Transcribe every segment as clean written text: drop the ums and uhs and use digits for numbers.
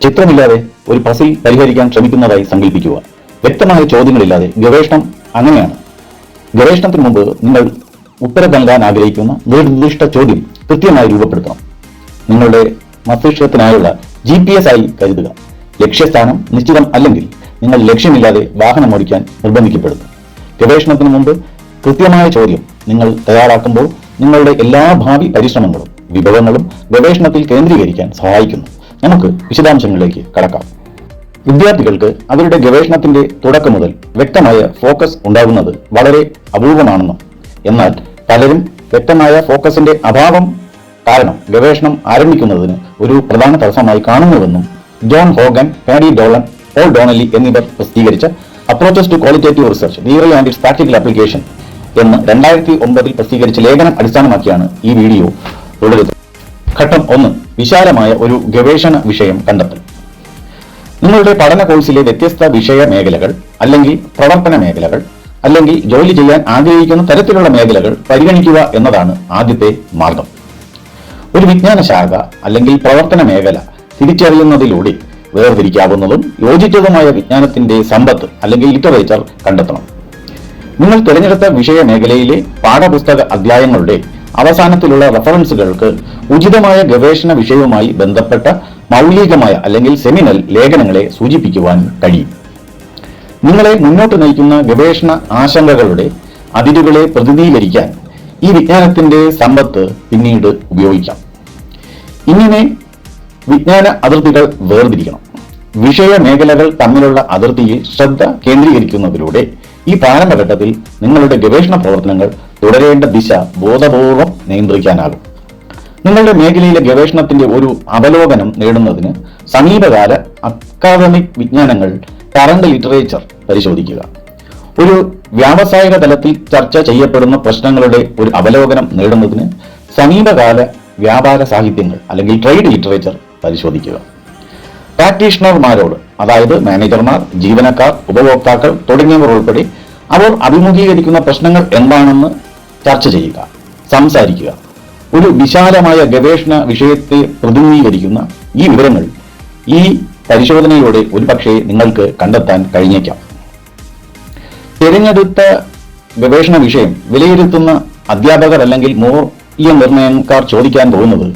ചിത്രമില്ലാതെ ഒരു പസിൽ പരിഹരിക്കാൻ ശ്രമിക്കുന്നതായി സങ്കല്പിക്കുക. വ്യക്തമായ ചോദ്യങ്ങളില്ലാതെ ഗവേഷണം അങ്ങനെയാണ്. ഗവേഷണത്തിന് മുമ്പ് നിങ്ങൾ ഉത്തരം നൽകാൻ ആഗ്രഹിക്കുന്ന നിർദ്ദിഷ്ട ചോദ്യം കൃത്യമായി രൂപപ്പെടുത്തണം. നിങ്ങളുടെ മസ്തിഷ്കത്തിനായുള്ള GPS ആയി കരുതുക. ലക്ഷ്യസ്ഥാനം നിശ്ചിതം അല്ലെങ്കിൽ നിങ്ങൾ ലക്ഷ്യമില്ലാതെ വാഹനം ഓടിക്കാൻ നിർബന്ധിക്കപ്പെടുന്നു. ഗവേഷണത്തിന് മുമ്പ് കൃത്യമായ ചോദ്യം നിങ്ങൾ തയ്യാറാക്കുമ്പോൾ നിങ്ങളുടെ എല്ലാ ഭാവി പരിശ്രമങ്ങളും വിഭവങ്ങളും ഗവേഷണത്തിൽ കേന്ദ്രീകരിക്കാൻ സഹായിക്കുന്നു. നമുക്ക് വിശദാംശങ്ങളിലേക്ക് കടക്കാം. വിദ്യാർത്ഥികൾക്ക് അവരുടെ ഗവേഷണത്തിന്റെ തുടക്കം മുതൽ വ്യക്തമായ ഫോക്കസ് ഉണ്ടാകുന്നത് വളരെ അപൂർവമാണെന്നും എന്നാൽ പലരും വ്യക്തമായ ഫോക്കസിന്റെ അഭാവം കാരണം ഗവേഷണം ആരംഭിക്കുന്നതിന് ഒരു പ്രധാന തടസ്സമായി കാണുന്നുവെന്നും John Hogan, Paddy Dolan, Paul Donnelly എന്നിവർ പ്രസിദ്ധീകരിച്ച approaches to qualitative research theory and its practical application എന്ന് 2009 പ്രസിദ്ധീകരിച്ച ലേഖനം അടിസ്ഥാനമാക്കിയാണ് ഈ വീഡിയോ തുടരുന്നത്. ഘട്ടം 1. വിശാലമായ ഒരു ഗവേഷണ വിഷയം കണ്ടെത്തൽ. നിങ്ങളുടെ പഠന കോഴ്സിലെ വ്യത്യസ്ത വിഷയ മേഖലകൾ അല്ലെങ്കിൽ പ്രവർത്തന മേഖലകൾ അല്ലെങ്കിൽ ജോലി ചെയ്യാൻ ആഗ്രഹിക്കുന്ന തരത്തിലുള്ള മേഖലകൾ പരിഗണിക്കുക എന്നതാണ് ആദ്യത്തെ മാർഗം. ഒരു വിജ്ഞാന ശാഖ അല്ലെങ്കിൽ പ്രവർത്തന മേഖല തിരിച്ചറിയുന്നതിലൂടെ വേർതിരിക്കാവുന്നതും യോജിച്ചതുമായ വിജ്ഞാനത്തിന്റെ സമ്പത്ത് അല്ലെങ്കിൽ ലിറ്ററേച്ചർ കണ്ടെത്തണം. നിങ്ങൾ തിരഞ്ഞെടുത്ത വിഷയ മേഖലയിലെ പാഠപുസ്തക അധ്യായങ്ങളുടെ അവസാനത്തിലുള്ള റഫറൻസുകൾക്ക് ഉചിതമായ ഗവേഷണ വിഷയവുമായി ബന്ധപ്പെട്ട മൗലികമായ അല്ലെങ്കിൽ സെമിനൽ ലേഖനങ്ങളെ സൂചിപ്പിക്കുവാൻ കഴിയും. നിങ്ങളെ മുന്നോട്ട് നയിക്കുന്ന ഗവേഷണ ആശങ്കകളുടെ അതിരുകളെ പ്രതിനിധീകരിക്കാൻ ഈ വിജ്ഞാനത്തിന്റെ സമ്പത്ത് പിന്നീട് ഉപയോഗിക്കാം. ഇങ്ങനെ വിജ്ഞാന അതിർത്തികൾ വേർതിരിക്കണം. വിഷയ മേഖലകൾ തമ്മിലുള്ള അതിർത്തിയിൽ ശ്രദ്ധ കേന്ദ്രീകരിക്കുന്നതിലൂടെ ഈ പ്രാരംഭഘട്ടത്തിൽ നിങ്ങളുടെ ഗവേഷണ പ്രവർത്തനങ്ങൾ തുടരേണ്ട ദിശ ബോധപൂർവം നിയന്ത്രിക്കാനാകും. നിങ്ങളുടെ മേഖലയിലെ ഗവേഷണത്തിന്റെ ഒരു അവലോകനം നേടുന്നതിന് സമീപകാല അക്കാദമിക് വിജ്ഞാനങ്ങൾ, കറന്റ് ലിറ്ററേച്ചർ പരിശോധിക്കുക. ഒരു വ്യാവസായിക തലത്തിൽ ചർച്ച ചെയ്യപ്പെടുന്ന പ്രശ്നങ്ങളുടെ ഒരു അവലോകനം നേടുന്നതിന് സമീപകാല വ്യാപാര സാഹിത്യങ്ങൾ അല്ലെങ്കിൽ ട്രേഡ് ലിറ്ററേച്ചർ പരിശോധിക്കുക. പ്രാക്ടീഷണർമാരോട്, അതായത് മാനേജർമാർ, ജീവനക്കാർ, ഉപഭോക്താക്കൾ തുടങ്ങിയവർ ഉൾപ്പെടെ അവർ അഭിമുഖീകരിക്കുന്ന പ്രശ്നങ്ങൾ എന്താണെന്ന് ചർച്ച ചെയ്യുക, സംസാരിക്കുക. ഒരു വിശാലമായ ഗവേഷണ വിഷയത്തെ പ്രതിനിധീകരിക്കുന്ന ഈ വിവരങ്ങൾ ഈ പരിശോധനയിലൂടെ ഒരുപക്ഷെ നിങ്ങൾക്ക് കണ്ടെത്താൻ കഴിഞ്ഞേക്കാം. തിരഞ്ഞെടുത്ത ഗവേഷണ വിഷയം വിലയിരുത്തുന്ന അധ്യാപകർ അല്ലെങ്കിൽ മൂല്യനിർണ്ണയക്കാർ ചോദിക്കാൻ പോകുന്നത്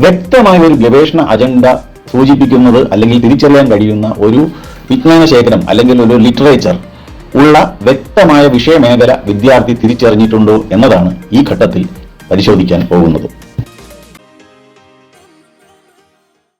വ്യക്തമായ ഒരു ഗവേഷണ അജണ്ട സൂചിപ്പിക്കുന്നത് അല്ലെങ്കിൽ തിരിച്ചറിയാൻ കഴിയുന്ന ഒരു വിജ്ഞാന ശേഖരം അല്ലെങ്കിൽ ഒരു ലിറ്ററേച്ചർ ഉള്ള വ്യക്തമായ വിഷയമേഖല വിദ്യാർത്ഥി തിരിച്ചറിഞ്ഞിട്ടുണ്ടോ എന്നതാണ് ഈ ഘട്ടത്തിൽ പരിശോധിക്കാൻ പോകുന്നത്.